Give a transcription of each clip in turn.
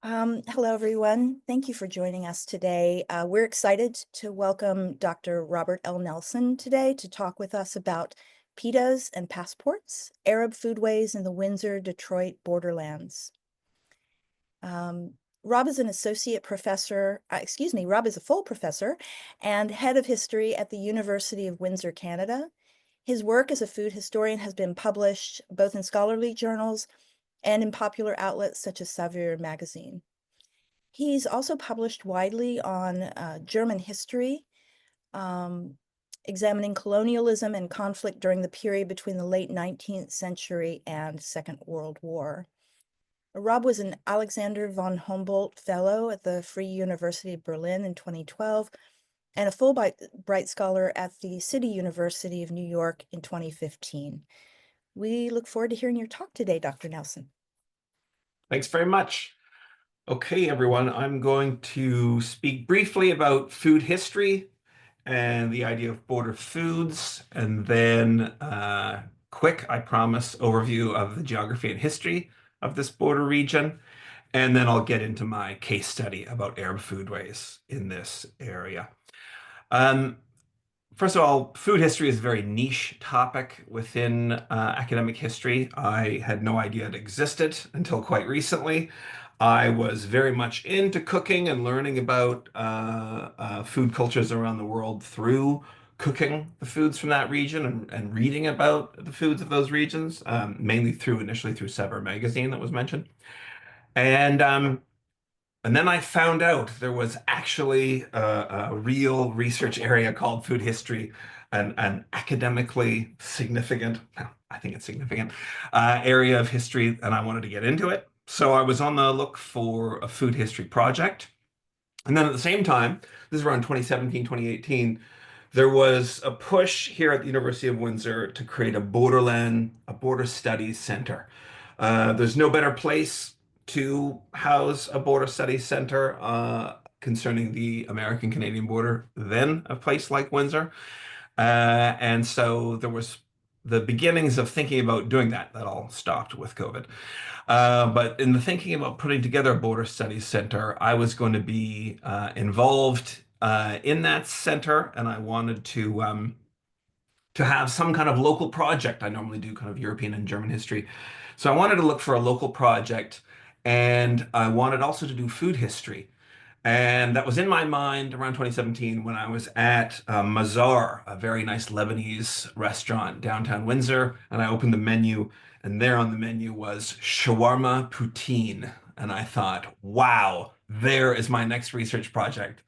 Hello, everyone. Thank you for joining us today. We're excited to welcome Dr. Robert L. Nelson today to talk with us about pitas and passports, Arab foodways in the Windsor-Detroit borderlands. Rob is an associate professor, Rob is a full professor and head of history at the University of Windsor, Canada. His work as a food historian has been published both in scholarly journals and in popular outlets such as Savoir magazine. He's also published widely on German history, examining colonialism and conflict during the period between the late 19th century and Second World War. Rob was an Alexander von Humboldt Fellow at the Free University of Berlin in 2012 and a Fulbright Scholar at the City University of New York in 2015. We look forward to hearing your talk today, Dr. Nelson. Thanks very much. Okay, everyone, I'm going to speak briefly about food history and the idea of border foods, and then quick, I promise, overview of the geography and history of this border region. And then I'll get into my case study about Arab foodways in this area. First of all, food history is a very niche topic within academic history. I had no idea it existed until quite recently. I was very much into cooking and learning about food cultures around the world through cooking the foods from that region and reading about the foods of those regions, mainly initially through Savoir magazine that was mentioned. And then I found out there was actually a real research area called food history, an academically significant, I think it's significant, area of history, and I wanted to get into it. So I was on the look for a food history project. And then at the same time, this is around 2017, 2018, there was a push here at the University of Windsor to create a borderland, a border studies center. There's no better place to house a border studies center concerning the American-Canadian border than a place like Windsor. And so there was the beginnings of thinking about doing that. That all stopped with COVID. But in the thinking about putting together a border studies center, I was going to be involved in that center, and I wanted to have some kind of local project. I normally do kind of European and German history. So I wanted to look for a local project, and I wanted also to do food history. And that was in my mind around 2017 when I was at Mazar, a very nice Lebanese restaurant downtown Windsor, and I opened the menu, and there on the menu was shawarma poutine. And I thought, wow, there is my next research project.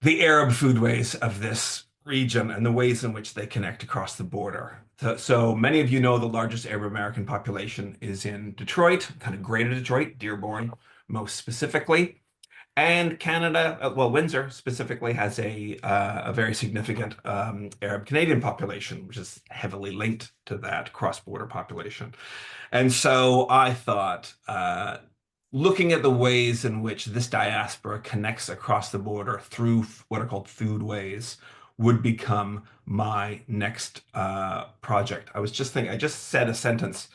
The Arab foodways of this region and the ways in which they connect across the border. So many of you know the largest Arab American population is in Detroit, kind of greater Detroit, Dearborn, most specifically. And Canada, well, Windsor specifically has a very significant Arab Canadian population, which is heavily linked to that cross-border population. And so I thought, looking at the ways in which this diaspora connects across the border through what are called foodways would become my next project. I was just thinking, I just said a sentence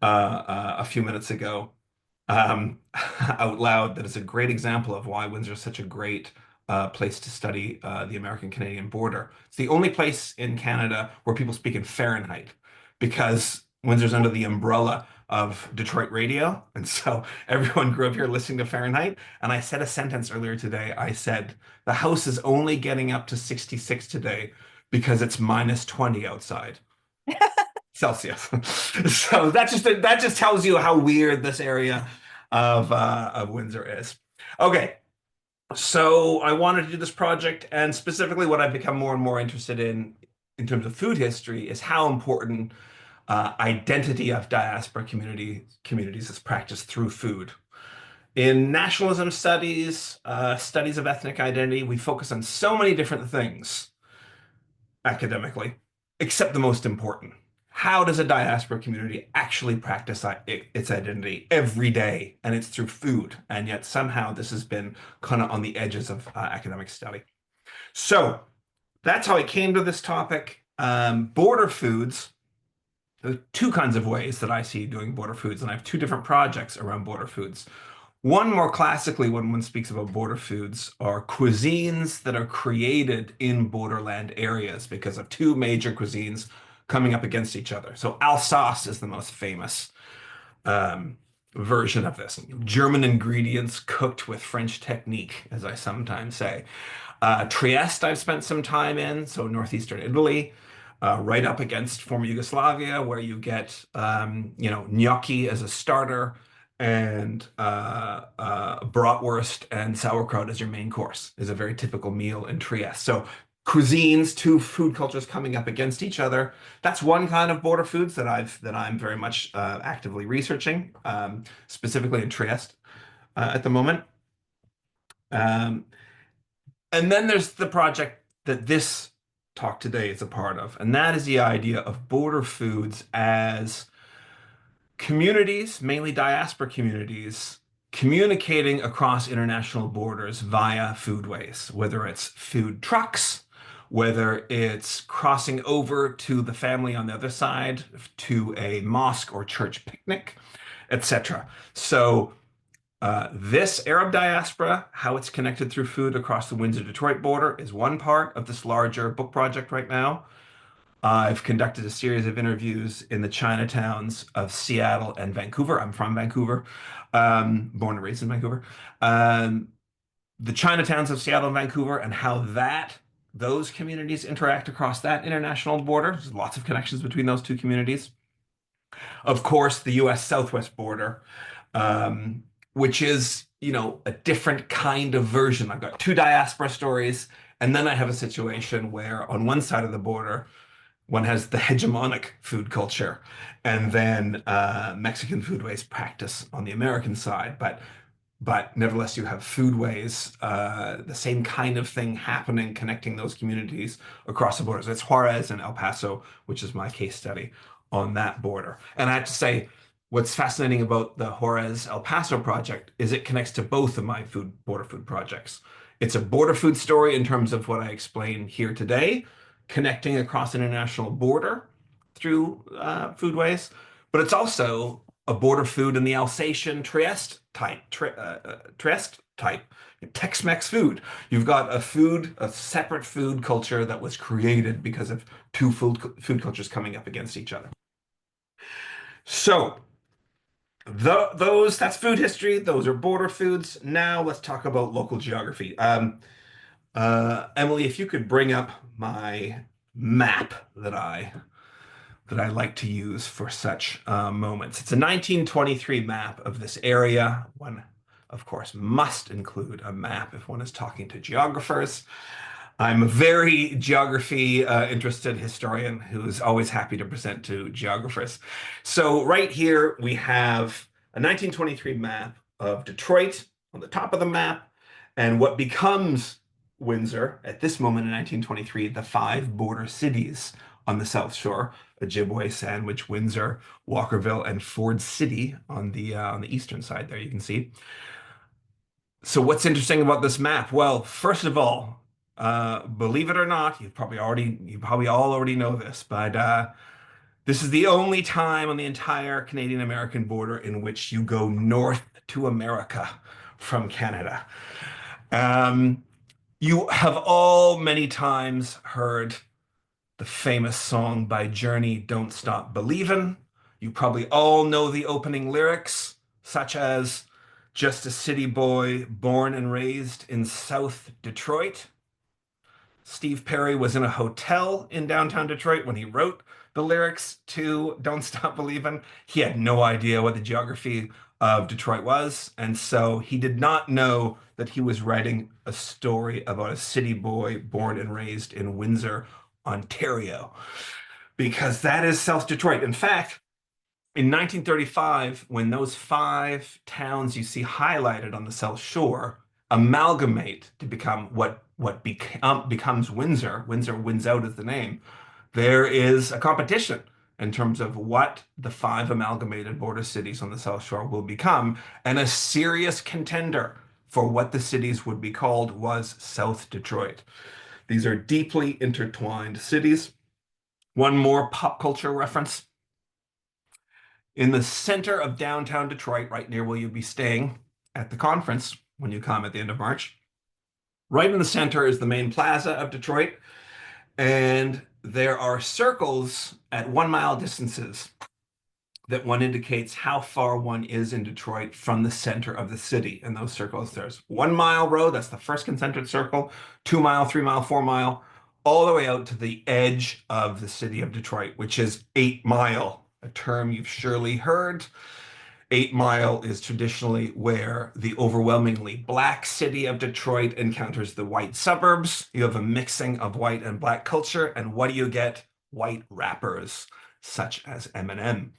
a few minutes ago out loud that is a great example of why Windsor is such a great place to study the American-Canadian border. It's the only place in Canada where people speak in Fahrenheit because Windsor's under the umbrella of Detroit radio. And so everyone grew up here listening to Fahrenheit. And I said a sentence earlier today. I said, the house is only getting up to 66 today because it's minus 20 outside. Celsius. So that just tells you how weird this area of Windsor is. Okay, so I wanted to do this project, and specifically what I've become more and more interested in terms of food history is how important identity of diaspora communities is practiced through food. In nationalism studies, studies of ethnic identity, we focus on so many different things academically, except the most important. How does a diaspora community actually practice its identity every day? And it's through food. And yet somehow this has been kind of on the edges of academic study. So that's how I came to this topic. Border foods. There are two kinds of ways that I see doing border foods, and I have two different projects around border foods. One more classically, when one speaks about border foods, are cuisines that are created in borderland areas because of two major cuisines coming up against each other. So Alsace is the most famous um, version of this. German ingredients cooked with French technique, as I sometimes say. Trieste, I've spent some time in, so northeastern Italy, right up against former Yugoslavia, where you get, gnocchi as a starter and bratwurst and sauerkraut as your main course is a very typical meal in Trieste. So cuisines, two food cultures coming up against each other. That's one kind of border foods that I'm very much actively researching, specifically in Trieste at the moment. Um, and then there's the project that this talk today is a part of, and that is the idea of border foods as communities, mainly diaspora communities, communicating across international borders via foodways, whether it's food trucks, whether it's crossing over to the family on the other side, to a mosque or church picnic, etc. So this Arab diaspora, how it's connected through food across the Windsor-Detroit border, is one part of this larger book project right now. I've conducted a series of interviews in the Chinatowns of Seattle and Vancouver. I'm from Vancouver, born and raised in Vancouver. Um, the Chinatowns of Seattle and Vancouver and how those communities interact across that international border. There's lots of connections between those two communities. Of course, the U.S. Southwest border, um, which is, a different kind of version. I've got two diaspora stories, and then I have a situation where on one side of the border, one has the hegemonic food culture, and then Mexican foodways practice on the American side. But nevertheless, you have foodways, the same kind of thing happening, connecting those communities across the borders. It's Juarez and El Paso, which is my case study on that border. And I have to say, what's fascinating about the Juarez El Paso project is it connects to both of my border food projects. It's a border food story in terms of what I explain here today, connecting across an international border through foodways, but it's also a border food in the Alsatian Trieste type Tex-Mex food. You've got a separate food culture that was created because of two food cultures coming up against each other. So that's food history. Those are border foods. Now let's talk about local geography. Emily, if you could bring up my map that I like to use for such moments. It's a 1923 map of this area. One, of course, must include a map if one is talking to geographers. I'm a very geography interested historian who is always happy to present to geographers. So right here we have a 1923 map of Detroit on the top of the map and what becomes Windsor at this moment in 1923, the five border cities on the South Shore: Ojibwe, Sandwich, Windsor, Walkerville, and Ford City on the eastern side there, you can see. So what's interesting about this map? Well, first of all, believe it or not, you probably all already know this, but this is the only time on the entire Canadian-American border in which you go north to America from Canada. You have all many times heard the famous song by Journey, Don't Stop Believin'. You probably all know the opening lyrics, such as just a city boy born and raised in South Detroit. Steve Perry was in a hotel in downtown Detroit when he wrote the lyrics to Don't Stop Believin'. He had no idea what the geography of Detroit was, and so he did not know that he was writing a story about a city boy born and raised in Windsor, Ontario, because that is South Detroit. In fact, in 1935, when those five towns you see highlighted on the South Shore amalgamate to become what becomes Windsor, Windsor wins out as the name, there is a competition in terms of what the five amalgamated border cities on the South Shore will become, and a serious contender for what the cities would be called was South Detroit. These are deeply intertwined cities. One more pop culture reference. In the center of downtown Detroit, right near where you'll be staying, at the conference when you come at the end of March. Right in the center is the main plaza of Detroit, and there are circles at 1 mile distances that one indicates how far one is in Detroit from the center of the city. And those circles, there's 1 mile road, that's the first concentric circle, 2 mile, 3 mile, 4 mile, all the way out to the edge of the city of Detroit, which is 8 mile, a term you've surely heard. 8 Mile is traditionally where the overwhelmingly black city of Detroit encounters the white suburbs. You have a mixing of white and black culture, and what do you get? White rappers, such as Eminem.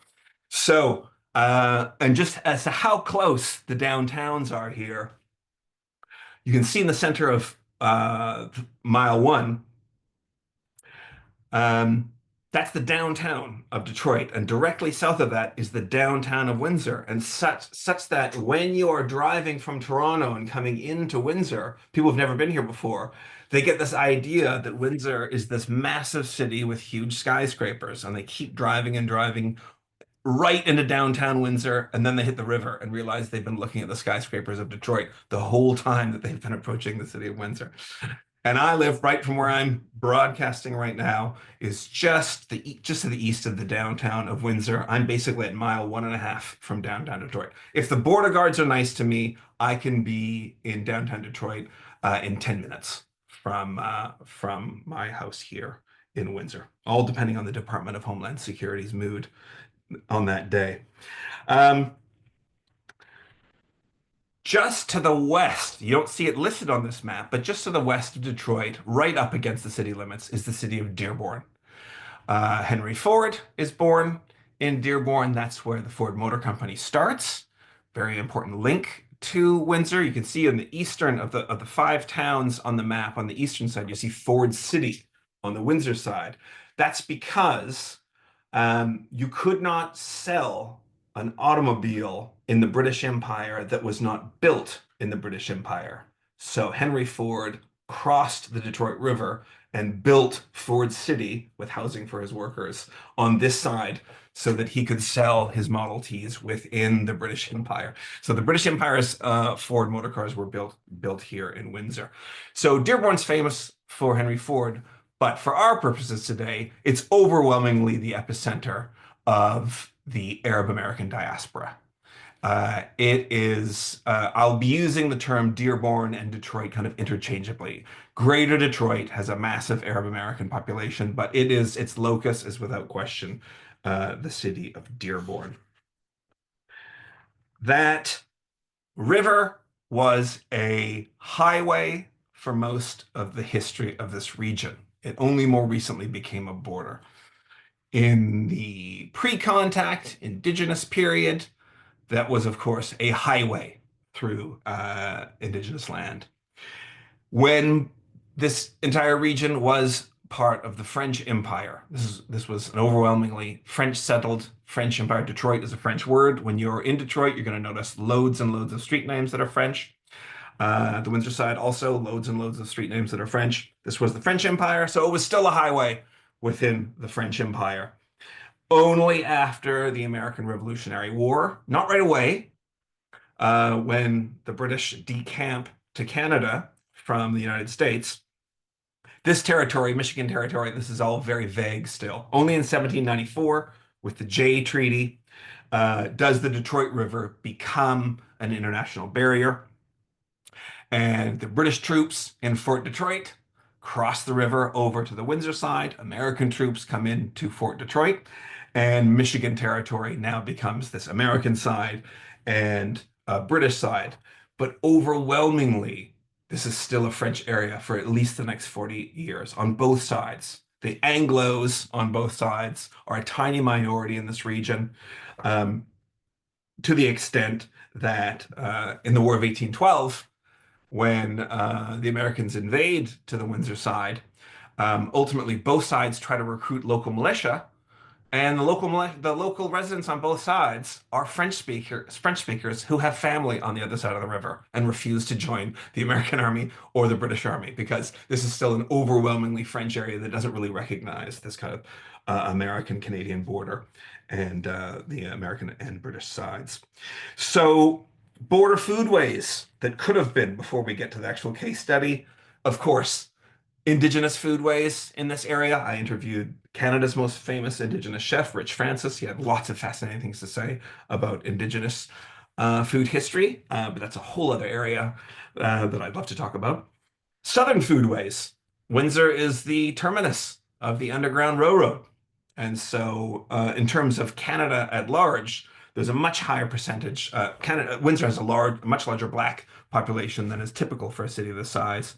So, and just as to how close the downtowns are here, you can see in the center of mile one, that's the downtown of Detroit, and directly south of that is the downtown of Windsor, and such that when you are driving from Toronto and coming into Windsor, people have never been here before, they get this idea that Windsor is this massive city with huge skyscrapers, and they keep driving and driving right into downtown Windsor, and then they hit the river and realize they've been looking at the skyscrapers of Detroit the whole time that they've been approaching the city of Windsor. And I live right from where I'm broadcasting right now, is just to the east of the downtown of Windsor. I'm basically at mile 1.5 from downtown Detroit. If the border guards are nice to me, I can be in downtown Detroit in 10 minutes from my house here in Windsor, all depending on the Department of Homeland Security's mood on that day. Just to the west, you don't see it listed on this map, but just to the west of Detroit, right up against the city limits, is the city of Dearborn. Henry Ford is born in Dearborn. That's where the Ford Motor Company starts. Very important link to Windsor. You can see in the eastern of the 5 towns on the map, on the eastern side, you see Ford City on the Windsor side. That's because you could not sell an automobile in the British Empire that was not built in the British Empire. So Henry Ford crossed the Detroit River and built Ford City with housing for his workers on this side so that he could sell his Model Ts within the British Empire. So the British Empire's Ford motor cars were built here in Windsor. So Dearborn's famous for Henry Ford, but for our purposes today, it's overwhelmingly the epicenter of the Arab American diaspora. I'll be using the term Dearborn and Detroit kind of interchangeably. Greater Detroit has a massive Arab American population, but its locus is without question the city of Dearborn. That river was a highway for most of the history of this region. It only more recently became a border. In the pre-contact indigenous period, that was, of course, a highway through indigenous land. When this entire region was part of the French Empire, this was an overwhelmingly French-settled French empire. Detroit is a French word. When you're in Detroit, you're going to notice loads and loads of street names that are French. The Windsor side also loads and loads of street names that are French. This was the French Empire, so it was still a highway within the French Empire. Only after the American Revolutionary War, not right away, when the British decamp to Canada from the United States, this territory, Michigan Territory, this is all very vague still. Only in 1794, with the Jay Treaty, does the Detroit River become an international barrier. And the British troops in Fort Detroit cross the river over to the Windsor side. American troops come into Fort Detroit, and Michigan Territory now becomes this American side and British side. But overwhelmingly, this is still a French area for at least the next 40 years on both sides. The Anglos on both sides are a tiny minority in this region, to the extent that in the War of 1812, when the Americans invade to the Windsor side, ultimately both sides try to recruit local militia, and the local residents on both sides are French speakers who have family on the other side of the river and refuse to join the American army or the British army because this is still an overwhelmingly French area that doesn't really recognize this kind of American-Canadian border and the American and British sides. So Border foodways that could have been before we get to the actual case study. Of course, indigenous foodways in this area. I interviewed Canada's most famous indigenous chef, Rich Francis. He had lots of fascinating things to say about indigenous food history, but that's a whole other area that I'd love to talk about. Southern foodways. Windsor is the terminus of the Underground Railroad. And so, in terms of Canada at large, there's a much higher percentage. Windsor has a much larger Black population than is typical for a city of this size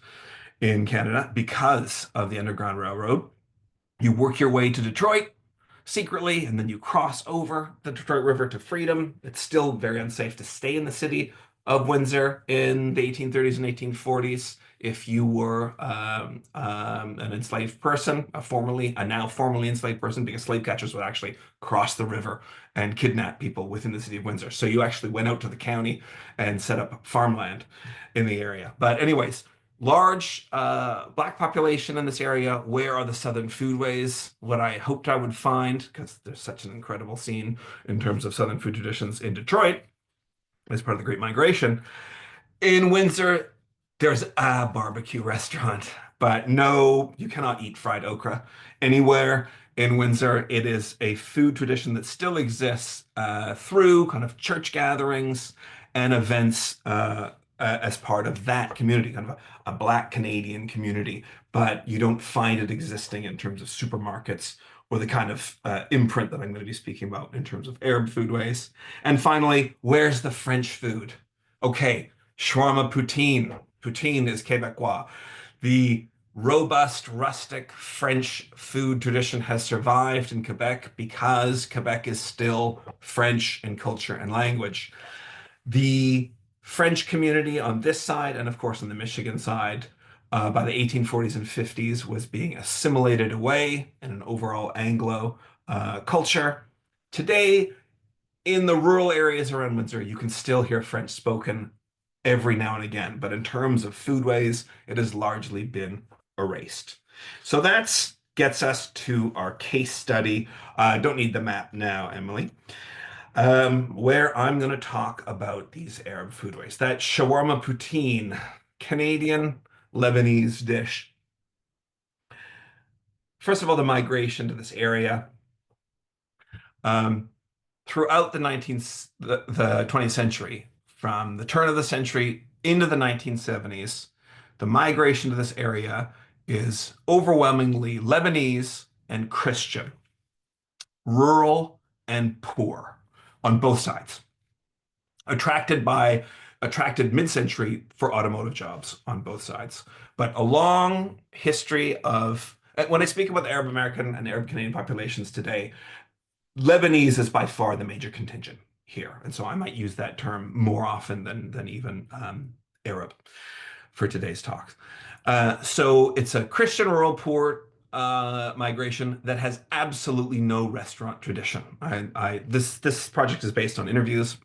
in Canada because of the Underground Railroad. You work your way to Detroit secretly, and then you cross over the Detroit River to freedom. It's still very unsafe to stay in the city of Windsor in the 1830s and 1840s if you were an enslaved person, a now formerly enslaved person, because slave catchers would actually cross the river and kidnap people within the city of Windsor. So you actually went out to the county and set up farmland in the area. But anyways, large Black population in this area. Where are the Southern foodways? What I hoped I would find, because there's such an incredible scene in terms of Southern food traditions in Detroit as part of the Great Migration. In Windsor, there's a barbecue restaurant, but no, you cannot eat fried okra anywhere in Windsor. It is a food tradition that still exists through kind of church gatherings and events as part of that community, kind of a Black Canadian community, but you don't find it existing in terms of supermarkets or the kind of imprint that I'm going to be speaking about in terms of Arab foodways. And finally, where's the French food? Okay, shawarma poutine. Poutine is Quebecois. The robust, rustic French food tradition has survived in Quebec because Quebec is still French in culture and language. The French community on this side, and of course on the Michigan side, by the 1840s and 50s was being assimilated away in an overall Anglo culture. Today, in the rural areas around Windsor, you can still hear French spoken every now and again, but in terms of foodways, it has largely been erased. So that gets us to our case study. Don't need the map now, Emily. Where I'm going to talk about these Arab foodways. That shawarma poutine, Canadian Lebanese dish. First of all, the migration to this area. Throughout the 20th century, from the turn of the century into the 1970s, the migration to this area is overwhelmingly Lebanese and Christian, rural and poor on both sides. Attracted mid-century for automotive jobs on both sides. But a long history of, when I speak about the Arab American and Arab Canadian populations today, Lebanese is by far the major contingent here. And so I might use that term more often than even Arab for today's talk. So it's a Christian rural poor migration that has absolutely no restaurant tradition. This project is based on interviews,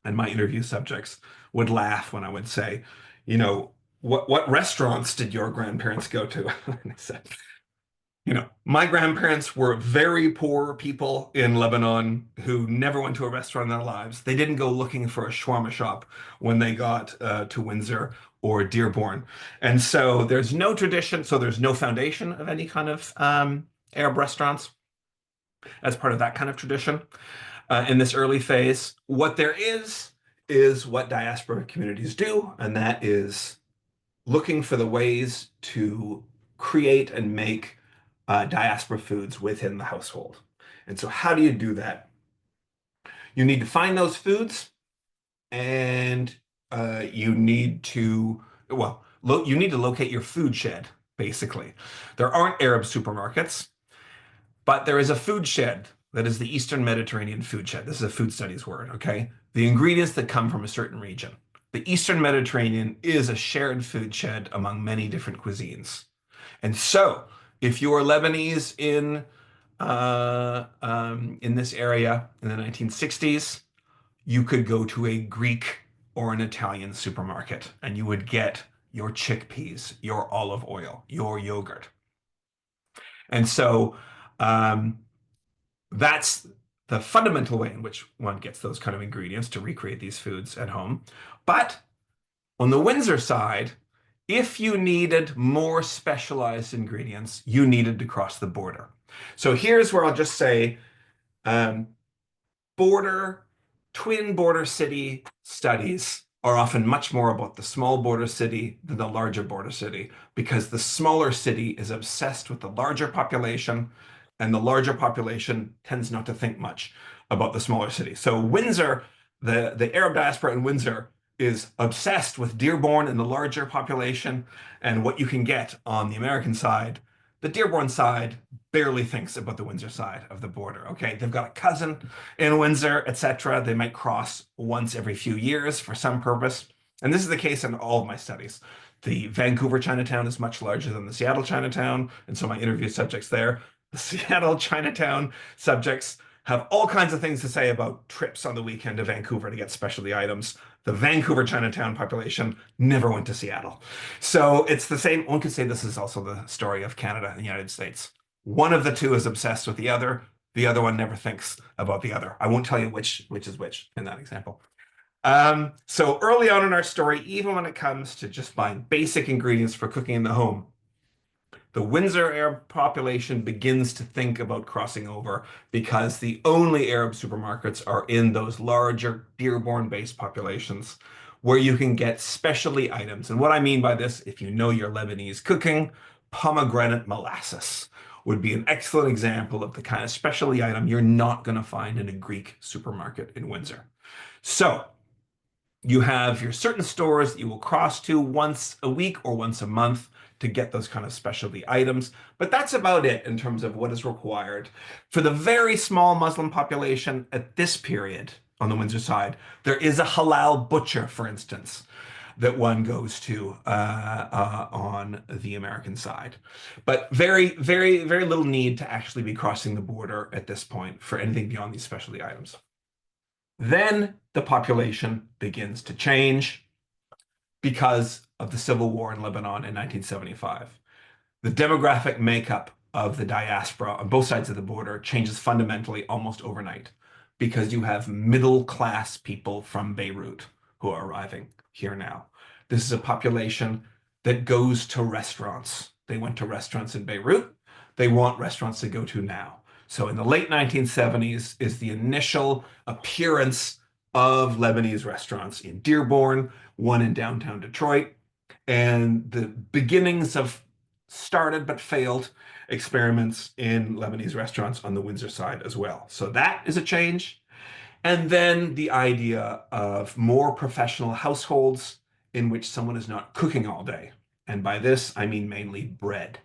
and my interview subjects would laugh when I would say, you know, what restaurants did your grandparents go to? And I said, my grandparents were very poor people in Lebanon who never went to a restaurant in their lives. They didn't go looking for a shawarma shop when they got to Windsor or Dearborn. And so there's no tradition, so there's no foundation of any kind of Arab restaurants as part of that kind of tradition in this early phase. What there is what diaspora communities do, and that is looking for the ways to create and make diaspora foods within the household. And so how do you do that? You need to find those foods, and you need to locate your food shed, basically. There aren't Arab supermarkets, but there is a food shed that is the Eastern Mediterranean food shed. This is a food studies word, okay? The ingredients that come from a certain region. The Eastern Mediterranean is a shared food shed among many different cuisines. And so, if you are Lebanese in this area in the 1960s, you could go to a Greek or an Italian supermarket and you would get your chickpeas, your olive oil, your yogurt. And so that's the fundamental way in which one gets those kind of ingredients to recreate these foods at home. But on the Windsor side, if you needed more specialized ingredients, you needed to cross the border. So here's where I'll just say um, border, twin border city studies are often much more about the small border city than the larger border city, because the smaller city is obsessed with the larger population, and the larger population tends not to think much about the smaller city. So Windsor, the Arab diaspora in Windsor is obsessed with Dearborn and the larger population and what you can get on the American side. The Dearborn side barely thinks about the Windsor side of the border. Okay, they've got a cousin in Windsor, etc. They might cross once every few years for some purpose. And this is the case in all of my studies. The Vancouver Chinatown is much larger than the Seattle Chinatown, and so my interview subjects there, the Seattle Chinatown subjects have all kinds of things to say about trips on the weekend to Vancouver to get specialty items. The Vancouver Chinatown population never went to Seattle. So it's the same. One could say this is also the story of Canada and the United States. One of the two is obsessed with the other. The other one never thinks about the other. I won't tell you which is which in that example. So early on in our story, even when it comes to just buying basic ingredients for cooking in the home, the Windsor Arab population begins to think about crossing over, because the only Arab supermarkets are in those larger Dearborn-based populations where you can get specialty items. And what I mean by this, if you know your Lebanese cooking, pomegranate molasses would be an excellent example of the kind of specialty item you're not going to find in a Greek supermarket in Windsor. So you have your certain stores that you will cross to once a week or once a month to get those kind of specialty items. But that's about it in terms of what is required. For the very small Muslim population at this period on the Windsor side, there is a halal butcher, for instance, that one goes to on the American side. But very, very, very little need to actually be crossing the border at this point for anything beyond these specialty items. Then the population begins to change because of the civil war in Lebanon in 1975. The demographic makeup of the diaspora on both sides of the border changes fundamentally almost overnight, because you have middle-class people from Beirut who are arriving here now. This is a population that goes to restaurants. They went to restaurants in Beirut. They want restaurants to go to now. So in the late 1970s is the initial appearance of Lebanese restaurants in Dearborn, one in downtown Detroit, and the beginnings of started but failed experiments in Lebanese restaurants on the Windsor side as well. So that is a change. And then the idea of more professional households in which someone is not cooking all day. And by this, I mean mainly bread.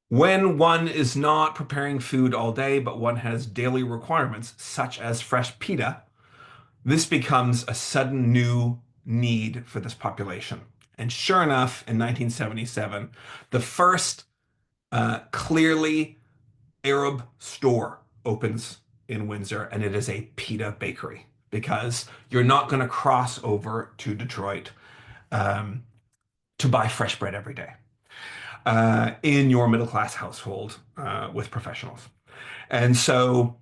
When one is not preparing food all day, but one has daily requirements, such as fresh pita, this becomes a sudden new need for this population. And sure enough, in 1977, the first clearly Arab store opens in Windsor, and it is a pita bakery, because you're not going to cross over to Detroit to buy fresh bread every day in your middle-class household with professionals. And so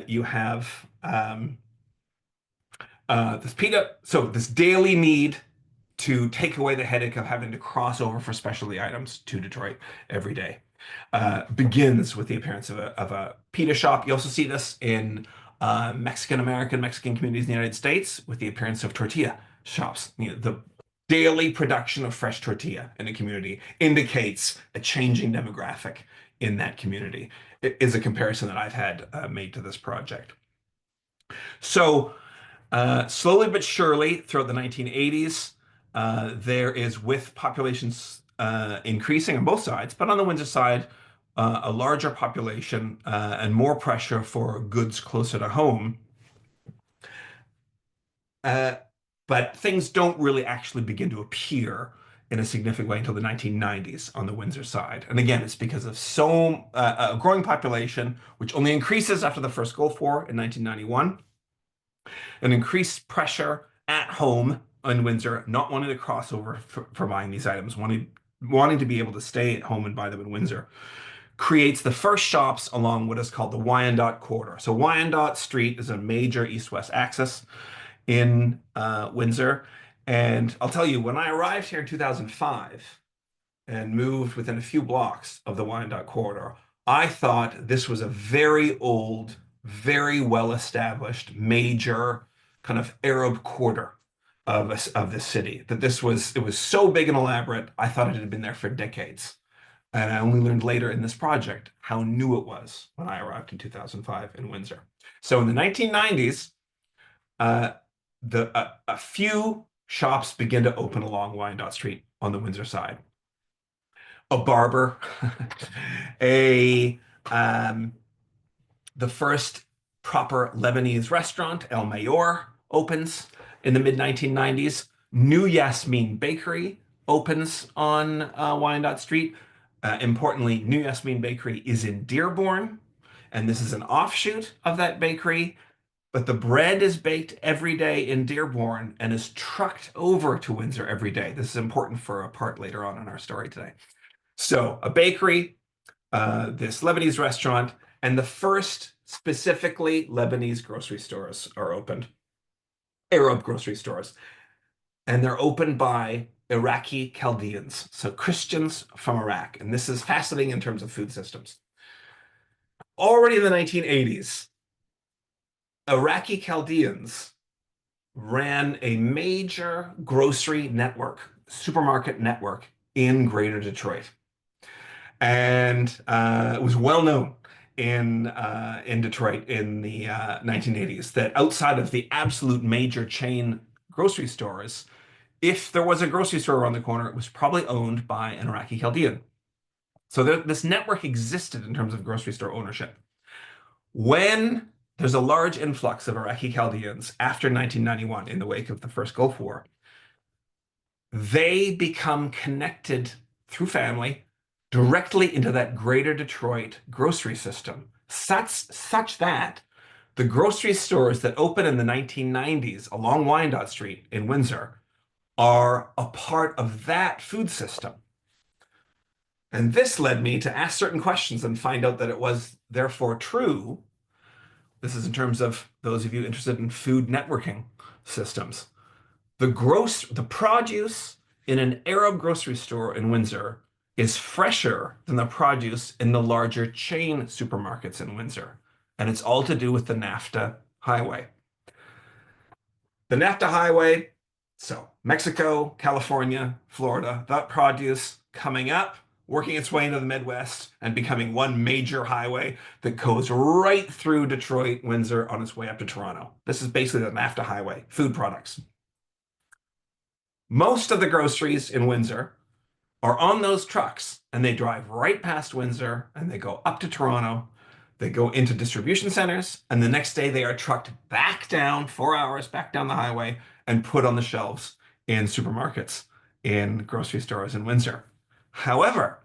you have this pita, so this daily need to take away the headache of having to cross over for specialty items to Detroit every day begins with the appearance of a pita shop. You also see this in Mexican communities in the United States with the appearance of tortilla shops. You know, the daily production of fresh tortilla in a community indicates a changing demographic in that community. It is a comparison that I've had made to this project. So slowly but surely throughout the 1980s, there is, with populations increasing on both sides, but on the Windsor side, a larger population and more pressure for goods closer to home. But things don't really actually begin to appear in a significant way until the 1990s on the Windsor side. And again, it's because of a growing population, which only increases after the first Gulf War in 1991, an increased pressure at home in Windsor, not wanting to cross over for buying these items, wanting to be able to stay at home and buy them in Windsor, creates the first shops along what is called the Wyandotte corridor. So Wyandotte Street is a major east-west axis in Windsor. And I'll tell you, when I arrived here in 2005 and moved within a few blocks of the Wyandotte corridor, I thought this was a very old, very well-established, major kind of Arab quarter of the city. That it was so big and elaborate, I thought it had been there for decades. And I only learned later in this project how new it was when I arrived in 2005 in Windsor. So in the 1990s, a few shops begin to open along Wyandotte Street on the Windsor side. A barber, a the first proper Lebanese restaurant, El Mayor, opens in the mid-1990s. New Yasmin Bakery opens on Wyandotte Street. Importantly, New Yasmin Bakery is in Dearborn, and this is an offshoot of that bakery. But the bread is baked every day in Dearborn and is trucked over to Windsor every day. This is important for a part later on in our story today. So a bakery, this Lebanese restaurant, and the first specifically Lebanese grocery stores are opened, Arab grocery stores. And they're opened by Iraqi Chaldeans, so Christians from Iraq. And this is fascinating in terms of food systems. Already in the 1980s, Iraqi Chaldeans ran a major grocery network, supermarket network in Greater Detroit. And it was well known in Detroit in the 1980s that outside of the absolute major chain grocery stores, if there was a grocery store around the corner, it was probably owned by an Iraqi Chaldean. So this network existed in terms of grocery store ownership. When there's a large influx of Iraqi Chaldeans after 1991 in the wake of the first Gulf War, they become connected through family directly into that Greater Detroit grocery system, such that the grocery stores that open in the 1990s along Wyandotte Street in Windsor are a part of that food system. And this led me to ask certain questions and find out that it was therefore true. This is in terms of those of you interested in food networking systems. The produce in an Arab grocery store in Windsor is fresher than the produce in the larger chain supermarkets in Windsor. And it's all to do with the NAFTA highway. The NAFTA highway, so Mexico, California, Florida, that produce coming up, working its way into the Midwest and becoming one major highway that goes right through Detroit, Windsor on its way up to Toronto. This is basically the NAFTA highway, food products. Most of the groceries in Windsor are on those trucks and they drive right past Windsor and they go up to Toronto. They go into distribution centers and the next day they are trucked back down 4 hours back down the highway and put on the shelves in supermarkets, in grocery stores in Windsor. However,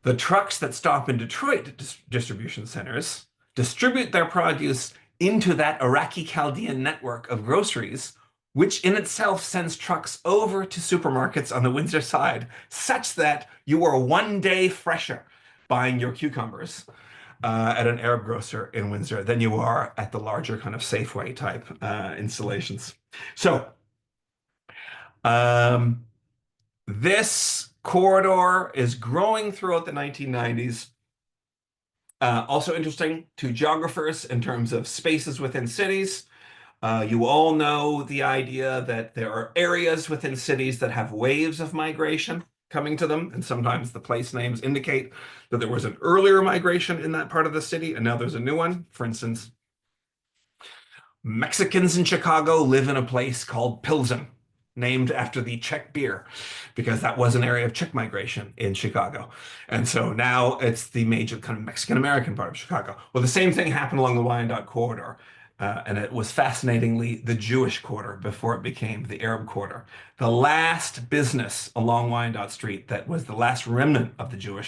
the trucks that stop in Detroit distribution centers distribute their produce into that Iraqi Chaldean network of groceries, which in itself sends trucks over to supermarkets on the Windsor side, such that you are 1 day fresher buying your cucumbers at an Arab grocer in Windsor than you are at the larger kind of Safeway type installations. So this corridor is growing throughout the 1990s. Also interesting to geographers in terms of spaces within cities. You all know the idea that there are areas within cities that have waves of migration coming to them, and sometimes the place names indicate that there was an earlier migration in that part of the city, and now there's a new one. For instance, Mexicans in Chicago live in a place called Pilsen, named after the Czech beer, because that was an area of Czech migration in Chicago. And so now it's the major kind of Mexican-American part of Chicago. Well, the same thing happened along the Wyandotte corridor. And it was fascinatingly the Jewish quarter before it became the Arab quarter. The last business along Wyandotte Street that was the last remnant of the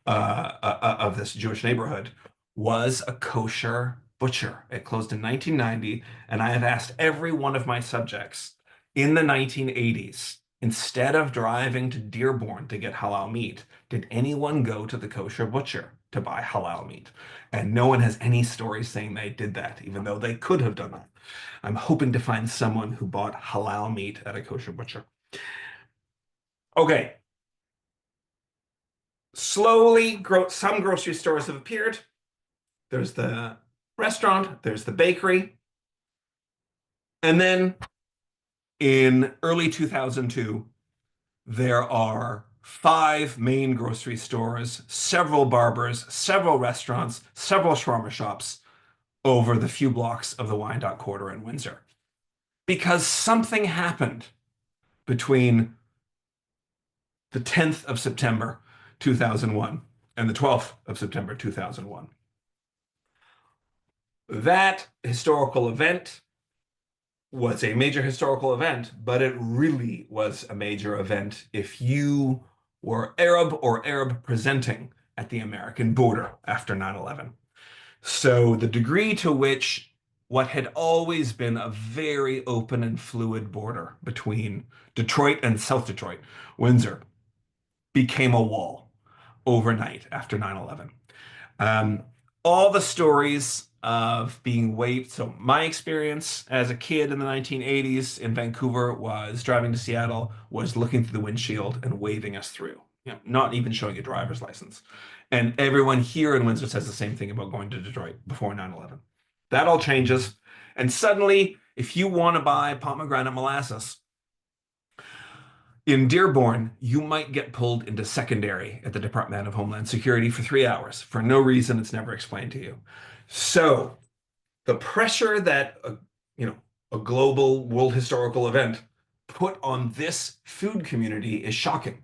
of this Jewish neighborhood was a kosher butcher. It closed in 1990, and I have asked every one of my subjects in the 1980s Instead of driving to Dearborn to get halal meat, did anyone go to the kosher butcher to buy halal meat? And no one has any stories saying they did that, even though they could have done that. I'm hoping to find someone who bought halal meat at a kosher butcher. Okay. Slowly, some grocery stores have appeared. There's the restaurant, there's the bakery. And then in early 2002, there are 5 main grocery stores, several barbers, several restaurants, several shawarma shops over the few blocks of the Wyandotte Quarter in Windsor. Because something happened between the 10th of September 2001 and the 12th of September 2001. That historical event was a major historical event, but it really was a major event if you were Arab or Arab presenting at the American border after 9/11. So the degree to which what had always been a very open and fluid border between Detroit and South Detroit, Windsor, became a wall overnight after 9/11. Um, all the stories of being waved. So my experience as a kid in the 1980s in Vancouver was driving to Seattle, was looking through the windshield and waving us through, not even showing a driver's license. And everyone here in Windsor says the same thing about going to Detroit before 9/11. That all changes. And suddenly, if you want to buy pomegranate molasses, in Dearborn, you might get pulled into secondary at the Department of Homeland Security for 3 hours for no reason it's never explained to you. So the pressure that a global world historical event put on this food community is shocking,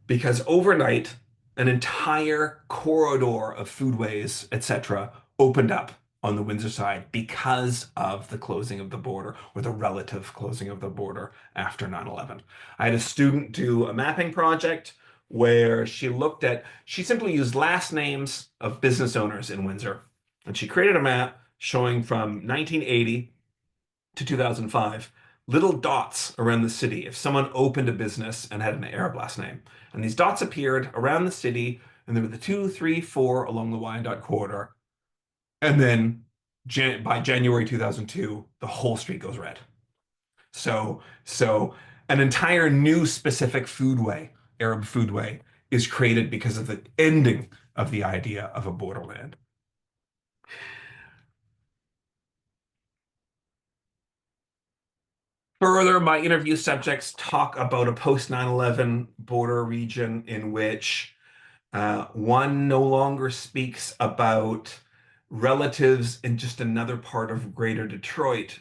because overnight an entire corridor of foodways, etc., opened up on the Windsor side because of the closing of the border, or the relative closing of the border after 9/11. I had a student do a mapping project where she simply used last names of business owners in Windsor, and she created a map showing from 1980 to 2005 little dots around the city if someone opened a business and had an Arab last name. And these dots appeared around the city, and there were the 2, 3, 4 along the Wyandotte corridor. And then by January 2002, the whole street goes red. So an entire new specific foodway, Arab foodway, is created because of the ending of the idea of a borderland. Further, my interview subjects talk about a post 9/11 border region in which one no longer speaks about relatives in just another part of greater Detroit.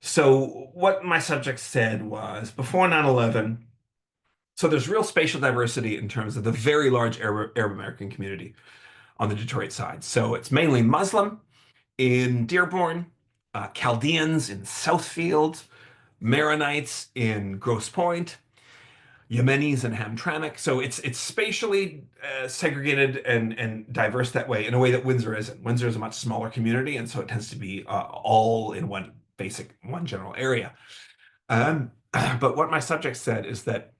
So what my subjects said was, before 9/11, so there's real spatial diversity in terms of the very large Arab American community on the Detroit side. So it's mainly Muslim in Dearborn, Chaldeans in Southfield, Maronites in Grosse Pointe, Yemenis in Hamtramck. So it's spatially segregated and diverse that way, in a way that Windsor isn't. Windsor is a much smaller community, and so it tends to be all in one general area. But what my subject said is that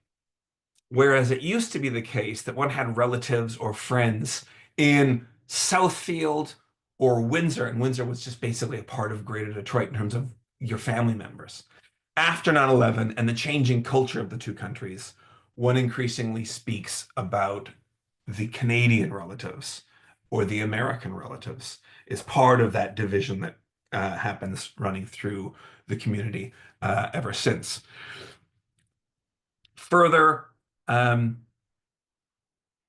whereas it used to be the case that one had relatives or friends in Southfield or Windsor, and Windsor was just basically a part of Greater Detroit in terms of your family members. After 9/11 and the changing culture of the two countries, one increasingly speaks about the Canadian relatives or the American relatives is part of that division that happens running through the community ever since. Further, there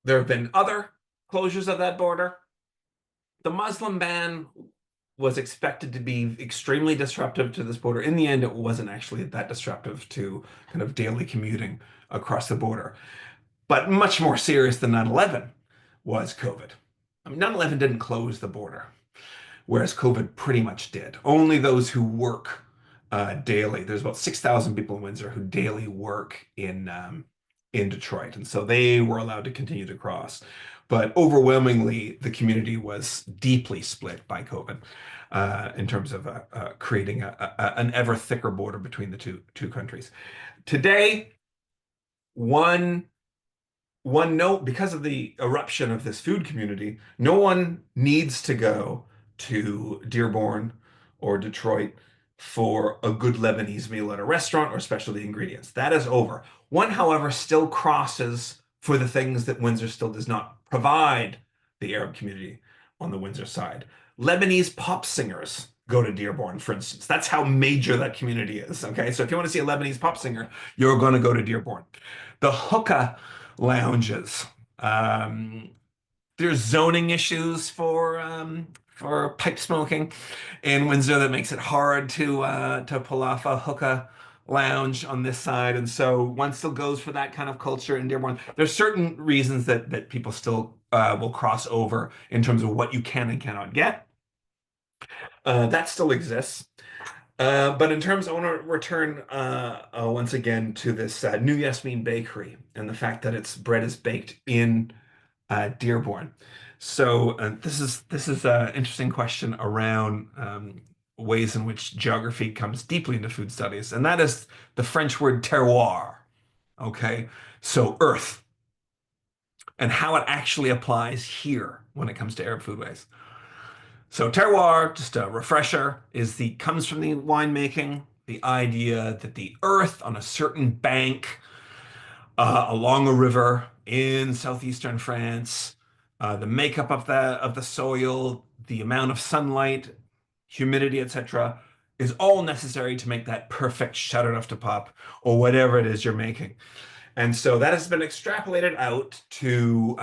have been other closures of that border. The Muslim ban was expected to be extremely disruptive to this border. In the end, it wasn't actually that disruptive to kind of daily commuting across the border. But much more serious than 9/11 was COVID. I mean, 9/11 didn't close the border, whereas COVID pretty much did. Only those who work daily. There's about 6,000 people in Windsor who daily work in Detroit, and so they were allowed to continue to cross. But overwhelmingly, the community was deeply split by COVID in terms of creating an ever thicker border between the two countries. Today, one note, because of the eruption of this food community, no one needs to go to Dearborn or Detroit for a good Lebanese meal at a restaurant or specialty ingredients. That is over. One, however, still crosses for the things that Windsor still does not provide the Arab community on the Windsor side. Lebanese pop singers go to Dearborn, for instance. That's how major that community is. Okay, so if you want to see a Lebanese pop singer, you're going to go to Dearborn. The hookah lounges. Um, there's zoning issues for pipe smoking in Windsor that makes it hard to pull off a hookah lounge on this side, and so one still goes for that kind of culture in Dearborn. There's certain reasons that people still will cross over in terms of what you can and cannot get. That still exists. But in terms, I want to return once again to this New Yasmin Bakery and the fact that its bread is baked in Dearborn. So this is an interesting question around ways in which geography comes deeply into food studies, and that is the French word terroir. Okay, so earth and how it actually applies here when it comes to Arab foodways. So terroir, just a refresher, comes from the winemaking, the idea that the earth on a certain bank along a river in southeastern France, the makeup of the soil, the amount of sunlight, humidity, etc., is all necessary to make that perfect Châteauneuf de Pape or whatever it is you're making. And so that has been extrapolated out to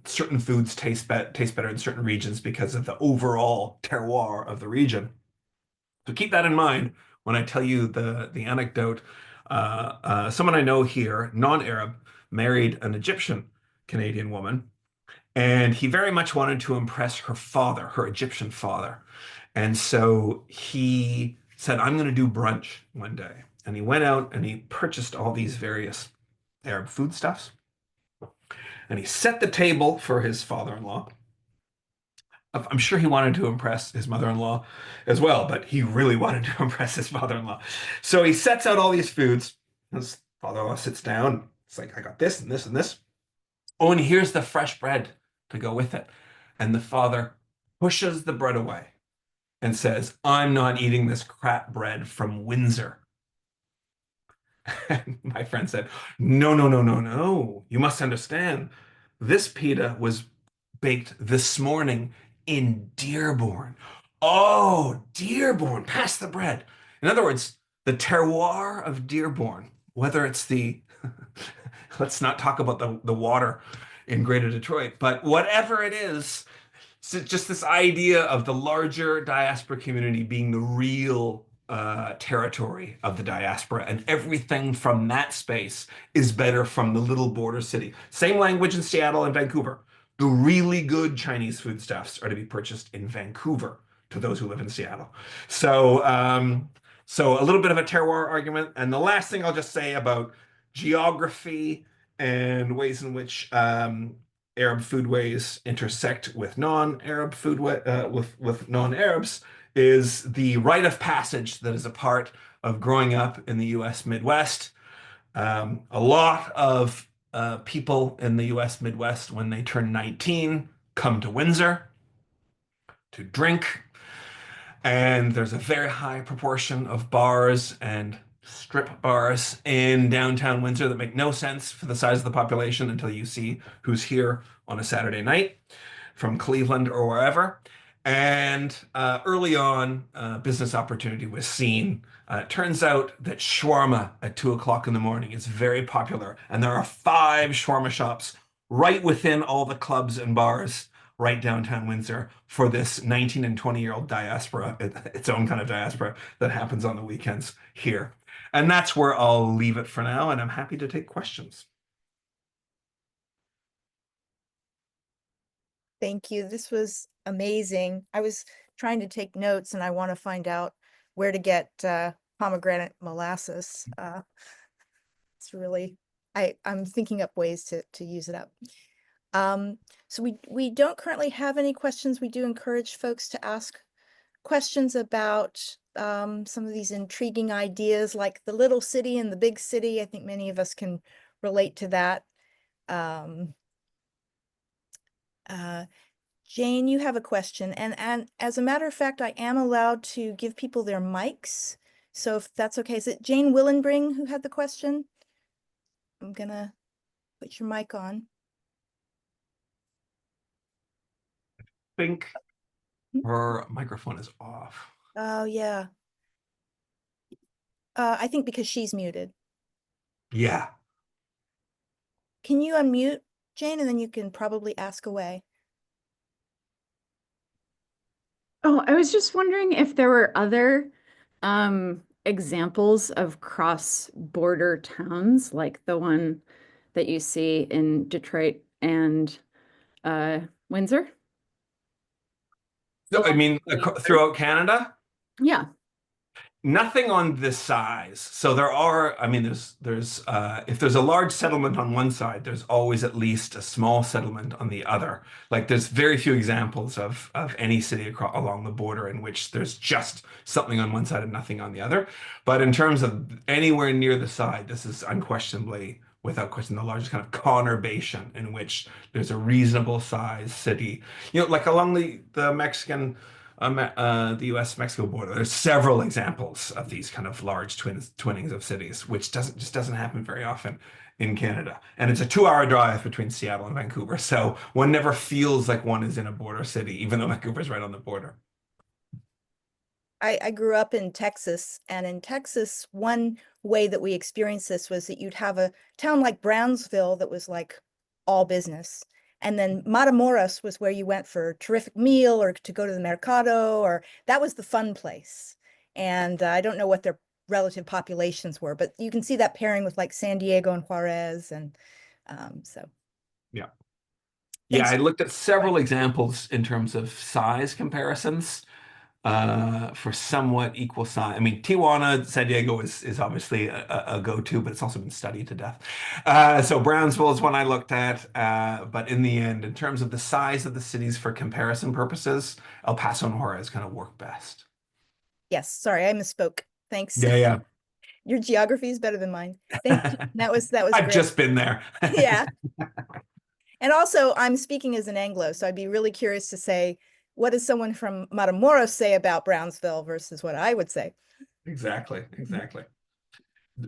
certain foods taste better in certain regions because of the overall terroir of the region. So keep that in mind when I tell you the anecdote. Someone I know here, non-Arab, married an Egyptian Canadian woman, and he very much wanted to impress her father, her Egyptian father. And so he said, I'm going to do brunch one day. And he went out and he purchased all these various Arab foodstuffs. And he set the table for his father-in-law. I'm sure he wanted to impress his mother-in-law as well, but he really wanted to impress his father-in-law. So he sets out all these foods. His father-in-law sits down. It's like, I got this and this and this. Oh, and here's the fresh bread to go with it. And the father pushes the bread away and says, I'm not eating this crap bread from Windsor. And my friend said, no, no, no, no, no. You must understand. This pita was baked this morning in Dearborn. Oh, Dearborn, pass the bread. In other words, the terroir of Dearborn, whether it's let's not talk about the water in Greater Detroit, but whatever it is, so just this idea of the larger diaspora community being the real territory of the diaspora, and everything from that space is better from the little border city. Same language in Seattle and Vancouver. The really good Chinese foodstuffs are to be purchased in Vancouver to those who live in Seattle. So a little bit of a terroir argument. And the last thing I'll just say about geography and ways in which Arab foodways intersect with non-Arab foodway with non-Arabs is the rite of passage that is a part of growing up in the U.S. Midwest. A lot of people in the U.S. Midwest, when they turn 19, come to Windsor to drink. And there's a very high proportion of bars and strip bars in downtown Windsor that make no sense for the size of the population until you see who's here on a Saturday night from Cleveland or wherever. And early on, business opportunity was seen. It turns out that shawarma at 2 o'clock in the morning is very popular. And there are 5 shawarma shops right within all the clubs and bars right downtown Windsor for this 19 and 20-year-old diaspora, its own kind of diaspora that happens on the weekends here. And that's where I'll leave it for now, and I'm happy to take questions. Thank you. This was amazing. I was trying to take notes and I want to find out where to get pomegranate molasses. It's really, I'm thinking up ways to use it up. So we don't currently have any questions. We do encourage folks to ask questions about some of these intriguing ideas like the little city and the big city. I think many of us can relate to that. Um, uh, Jane, you have a question, and as a matter of fact, I am allowed to give people their mics. So if that's okay, is it Jane Willenbring who had the question? I'm gonna put your mic on. I think her microphone is off. Oh yeah. I think because she's muted. Yeah. Can you unmute, Jane, and then you can probably ask away. Oh, I was just wondering if there were other examples of cross-border towns like the one that you see in Detroit and Windsor. I mean, throughout Canada? Yeah. Nothing on this size. So there are, I mean, if there's a large settlement on one side, there's always at least a small settlement on the other. Like there's very few examples of any city across along the border in which there's just something on one side and nothing on the other. But in terms of anywhere near the side, this is unquestionably, without question, the largest kind of conurbation in which there's a reasonable size city. Like along the Mexican the US-Mexico border. There's several examples of these kind of large twinnings of cities, which doesn't happen very often in Canada. And it's a 2-hour drive between Seattle and Vancouver. So one never feels like one is in a border city, even though Vancouver's right on the border. I grew up in Texas, and in Texas, one way that we experienced this was that you'd have a town like Brownsville that was like all business. And then Matamoros was where you went for a terrific meal or to go to the mercado, or that was the fun place. And I don't know what their relative populations were, but you can see that pairing with like San Diego and Juarez. And so Yeah. Yeah, thanks. I looked at several examples in terms of size comparisons for somewhat equal size. I mean, Tijuana, San Diego is obviously a go-to, but it's also been studied to death. So Brownsville is one I looked at, but in the end, in terms of the size of the cities for comparison purposes, El Paso and Juarez kind of work best. Yes, sorry, I misspoke. Thanks. Yeah, yeah. Your geography is better than mine. Thank you. That was I've great. just been there. Yeah. And also, I'm speaking as an Anglo, so I'd be really curious to say, what does someone from Matamoros say about Brownsville versus what I would say? Exactly, exactly.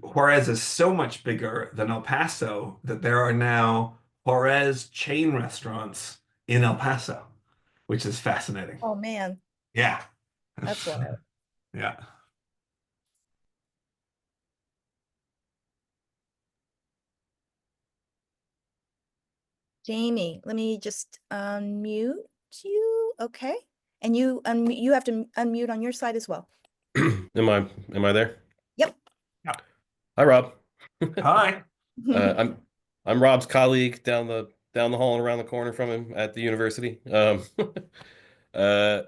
Juarez is so much bigger than El Paso that there are now Juarez chain restaurants in El Paso, which is fascinating. Oh man, Yeah. that's wild. Yeah. Jamie, let me just unmute you. Okay. And you have to unmute on your side as well. Am I there? Yep. Yeah. Hi, Rob. Hi. I'm Rob's colleague down the hall and around the corner from him at the university. Uh,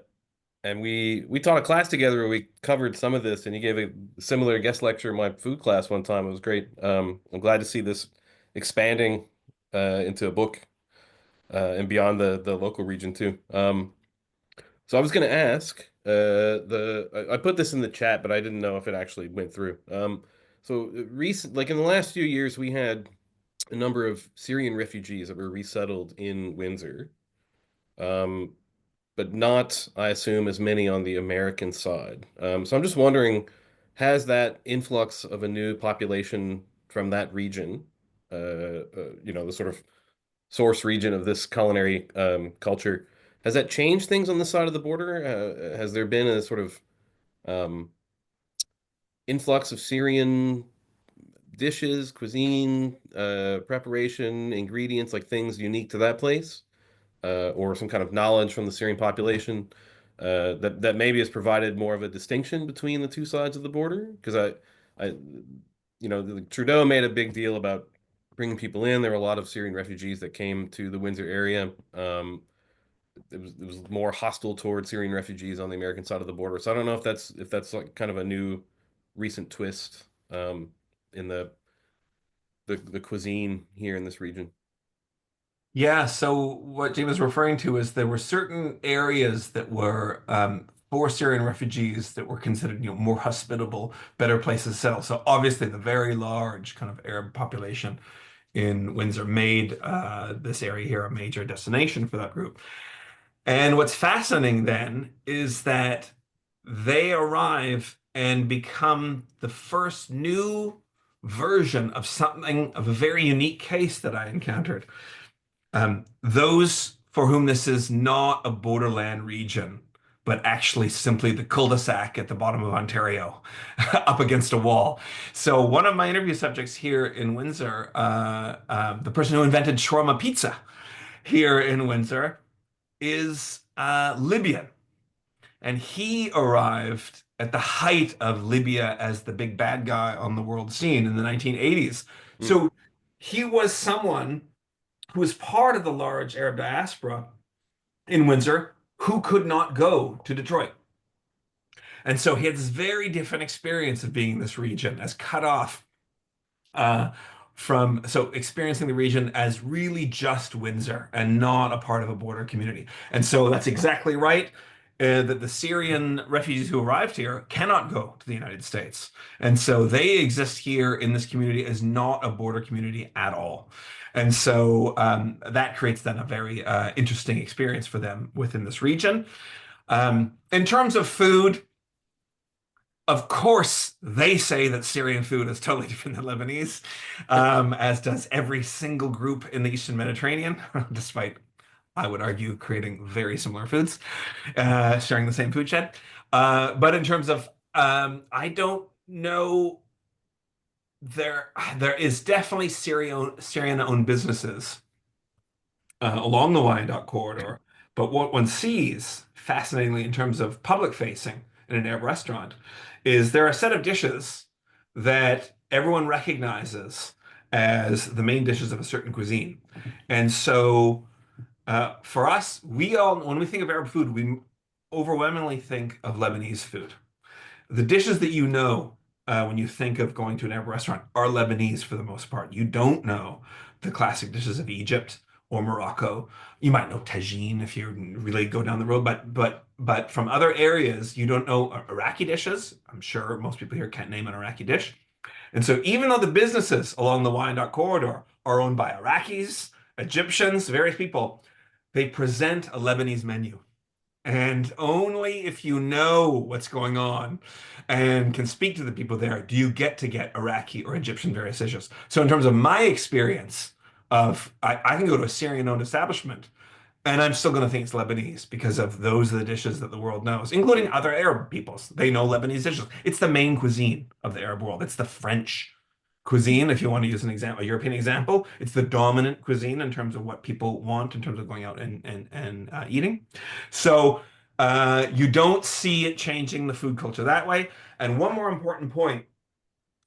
and we taught a class together where we covered some of this, and he gave a similar guest lecture in my food class one time. It was great. I'm glad to see this expanding into a book and beyond the local region too. So I was going to ask I put this in the chat, but I didn't know if it actually went through. So like in the last few years, we had a number of Syrian refugees that were resettled in Windsor, um, but not, I assume, as many on the American side. So I'm just wondering, has that influx of a new population from that region, the sort of source region of this culinary culture, has that changed things on the side of the border? Has there been a sort of um, influx of Syrian dishes, cuisine, preparation, ingredients, like things unique to that place, or some kind of knowledge from the Syrian population that maybe has provided more of a distinction between the two sides of the border? Because Trudeau made a big deal about bringing people in. There were a lot of Syrian refugees that came to the Windsor area. It was more hostile towards Syrian refugees on the American side of the border. So I don't know if that's like kind of a new recent twist in the cuisine here in this region. Yeah, so what Jim is referring to is there were certain areas that were for Syrian refugees that were considered, more hospitable, better places to settle. So obviously the very large kind of Arab population in Windsor made this area here a major destination for that group. And what's fascinating then is that they arrive and become the first new version of something of a very unique case that I encountered. Those for whom this is not a borderland region, but actually simply the cul-de-sac at the bottom of Ontario up against a wall. So one of my interview subjects here in Windsor, the person who invented shawarma pizza here in Windsor, is Libyan. And he arrived at the height of Libya as the big bad guy on the world scene in the 1980s. So he was someone who was part of the large Arab diaspora in Windsor who could not go to Detroit. And so he had this very different experience of being in this region as cut off so experiencing the region as really just Windsor and not a part of a border community. And so that's exactly right. That the Syrian refugees who arrived here cannot go to the United States. And so they exist here in this community as not a border community at all. And so that creates then a very interesting experience for them within this region. In terms of food, of course, they say that Syrian food is totally different than Lebanese, as does every single group in the Eastern Mediterranean, despite, I would argue, creating very similar foods, sharing the same food shed. But in terms of, I don't know, there is definitely Syrian-owned businesses along the Wyandotte corridor. But what one sees, fascinatingly, in terms of public facing in an Arab restaurant, is there are a set of dishes that everyone recognizes as the main dishes of a certain cuisine. And so for us, when we think of Arab food, we overwhelmingly think of Lebanese food. The dishes that you know when you think of going to an Arab restaurant are Lebanese for the most part. You don't know the classic dishes of Egypt or Morocco. You might know tagine if you really go down the road, but from other areas, you don't know Iraqi dishes. I'm sure most people here can't name an Iraqi dish. And so even though the businesses along the Wyandotte corridor are owned by Iraqis, Egyptians, various people, they present a Lebanese menu. And only if you know what's going on and can speak to the people there do you get to get Iraqi or Egyptian various dishes. So in terms of my experience of, I can go to a Syrian-owned establishment and I'm still going to think it's Lebanese because of those are the dishes that the world knows, including other Arab peoples. They know Lebanese dishes. It's the main cuisine of the Arab world. It's the French cuisine, if you want to use an example, a European example. It's the dominant cuisine in terms of what people want in terms of going out and eating. So you don't see it changing the food culture that way. And one more important point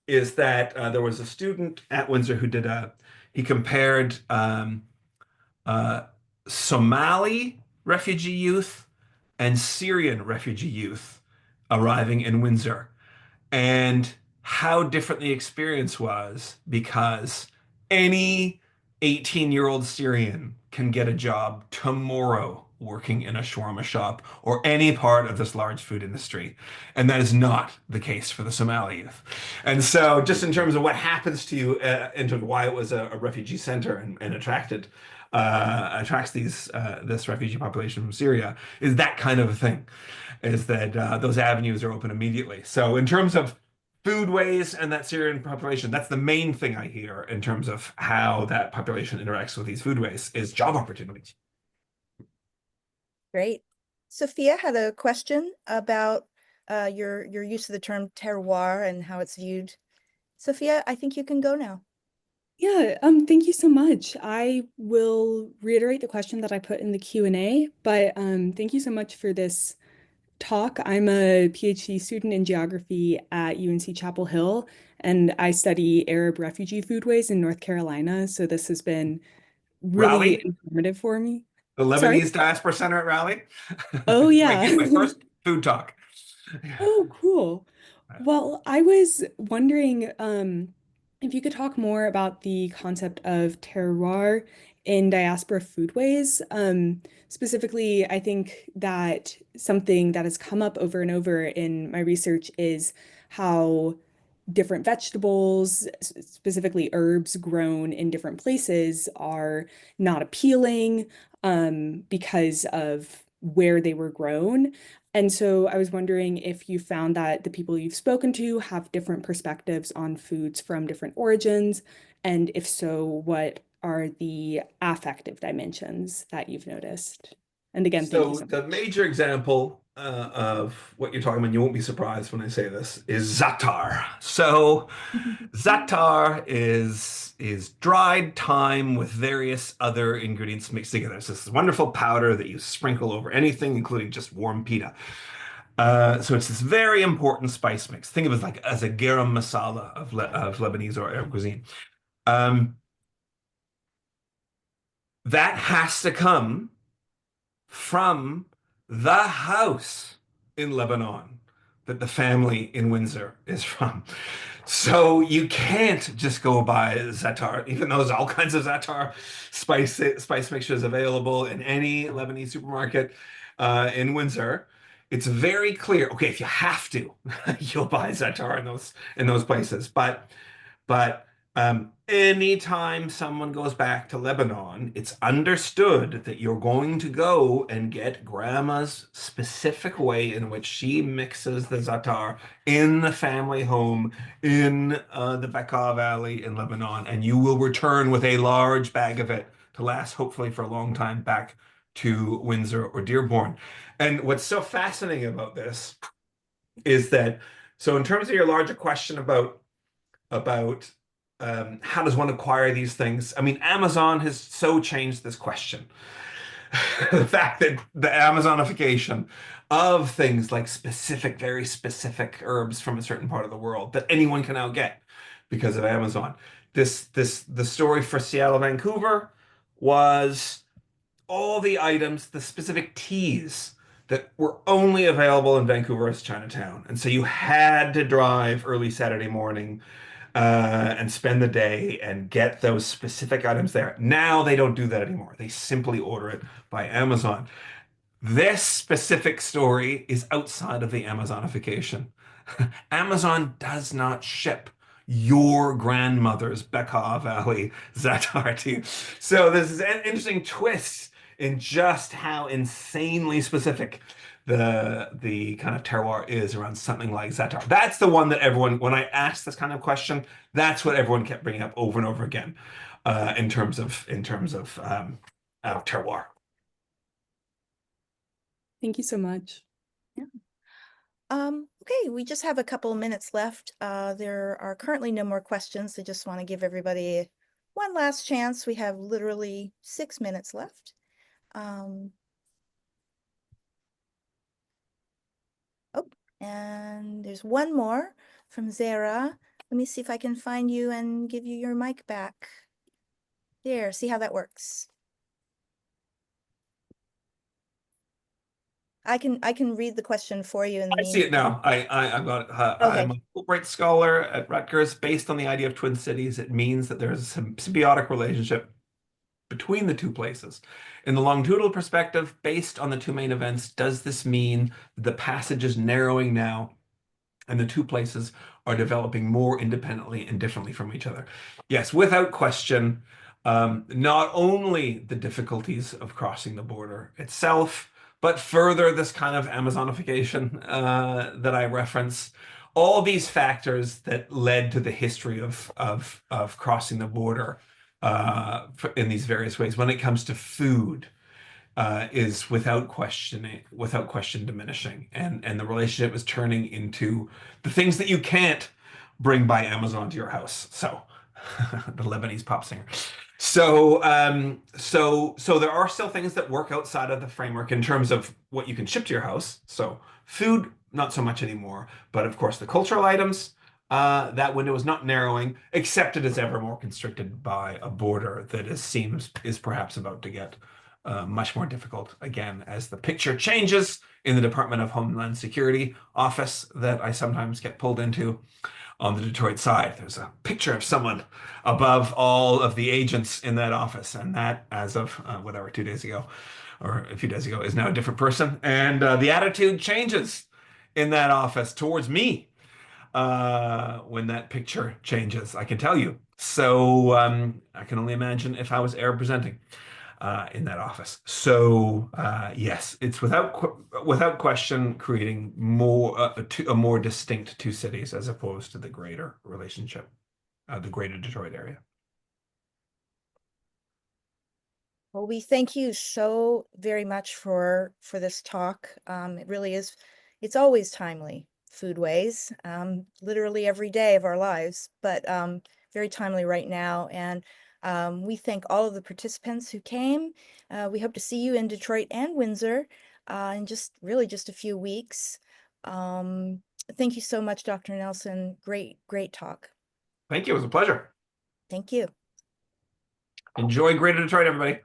is that there was a student at Windsor who he compared Somali refugee youth and Syrian refugee youth arriving in Windsor, and how different the experience was because any 18-year-old Syrian can get a job tomorrow working in a shawarma shop or any part of this large food industry. And that is not the case for the Somali youth. And so just in terms of what happens to you, in terms of why it was a refugee center and attracts this refugee population from Syria, is that kind of a thing, is that those avenues are open immediately. So in terms of foodways and that Syrian population, that's the main thing I hear in terms of how that population interacts with these foodways, is job opportunities. Great. Sophia had a question about your use of the term terroir and how it's viewed. Sophia, I think you can go now. Yeah, thank you so much. I will reiterate the question that I put in the Q&A, but thank you so much for this talk. I'm a PhD student in geography at UNC Chapel Hill, and I study Arab refugee foodways in North Carolina. So this has been really Raleigh? informative for me. The Lebanese Sorry? Diaspora Center at Raleigh? Oh, yeah. I get my first food talk. Oh, cool. Well, I was wondering, if you could talk more about the concept of terroir in diaspora foodways. Specifically, I think that something that has come up over and over in my research is how different vegetables, specifically herbs grown in different places, are not appealing because of where they were grown. And so I was wondering if you found that the people you've spoken to have different perspectives on foods from different origins, and if so, what are the affective dimensions that you've noticed? And again, thank you So so the much. major example of what you're talking about, you won't be surprised when I say this, is za'atar. So za'atar is dried thyme with various other ingredients mixed together. So it's this wonderful powder that you sprinkle over anything, including just warm pita. So it's this very important spice mix. Think of it like as a garam masala of Lebanese or Arab cuisine. That has to come from the house in Lebanon that the family in Windsor is from. So you can't just go buy za'atar, even though there's all kinds of za'atar spice mixtures available in any Lebanese supermarket in Windsor. It's very clear. Okay, if you have to, you'll buy za'atar in those places. But anytime someone goes back to Lebanon, it's understood that you're going to go and get grandma's specific way in which she mixes the za'atar in the family home in the Bekaa Valley in Lebanon, and you will return with a large bag of it to last hopefully for a long time back to Windsor or Dearborn. And what's so fascinating about this is that, so in terms of your larger question about how does one acquire these things? I mean, Amazon has so changed this question. The fact that the Amazonification of things like very specific herbs from a certain part of the world that anyone can now get because of Amazon. The story for Seattle, Vancouver was all the items, the specific teas that were only available in Vancouver as Chinatown. And so you had to drive early Saturday morning and spend the day and get those specific items there. Now they don't do that anymore. They simply order it by Amazon. This specific story is outside of the Amazonification. Amazon does not ship your grandmother's Bekaa Valley za'atar to you. So this is an interesting twist in just how insanely specific the kind of terroir is around something like za'atar. That's the one that everyone, when I asked this kind of question, that's what everyone kept bringing up over and over again in terms of terroir. Thank you so much. Yeah. Okay, we just have a couple minutes left. There are currently no more questions. I just want to give everybody one last chance. We have literally 6 minutes left. Oh, and there's one more from Zara. Let me see if I can find you and give you your mic back. There, see how that works. I can read the question for you in the I see it now. I've got it. Okay. I'm a Fulbright scholar at Rutgers. Based on the idea of twin cities, it means that there's some symbiotic relationship between the two places. In the longitudinal perspective, based on the two main events, does this mean the passage is narrowing now and the two places are developing more independently and differently from each other? Yes, without question. Not only the difficulties of crossing the border itself, but further this kind of Amazonification that I reference. All these factors that led to the history of crossing the border in these various ways when it comes to food is without question diminishing, and the relationship is turning into the things that you can't bring by Amazon to your house. So the Lebanese pop singer. So there are still things that work outside of the framework in terms of what you can ship to your house. So food, not so much anymore, but of course the cultural items, that window is not narrowing, except it is ever more constricted by a border that is perhaps about to get much more difficult again as the picture changes in the Department of Homeland Security office that I sometimes get pulled into. on the Detroit side. There's a picture of someone above all of the agents in that office, and that, as of whatever, 2 days ago or a few days ago, is now a different person. And the attitude changes in that office towards me when that picture changes, I can tell you. So I can only imagine if I was air presenting in that office. So yes, it's without question creating a more distinct two cities as opposed to the greater relationship, the greater Detroit area. Well, we thank you so very much for this talk. It really is, it's always timely, Foodways, literally every day of our lives, but very timely right now. And we thank all of the participants who came. We hope to see you in Detroit and Windsor in just a few weeks. Thank you so much, Dr. Nelson. Great talk. Thank you. It was a pleasure. Thank you. Enjoy Greater Detroit, everybody.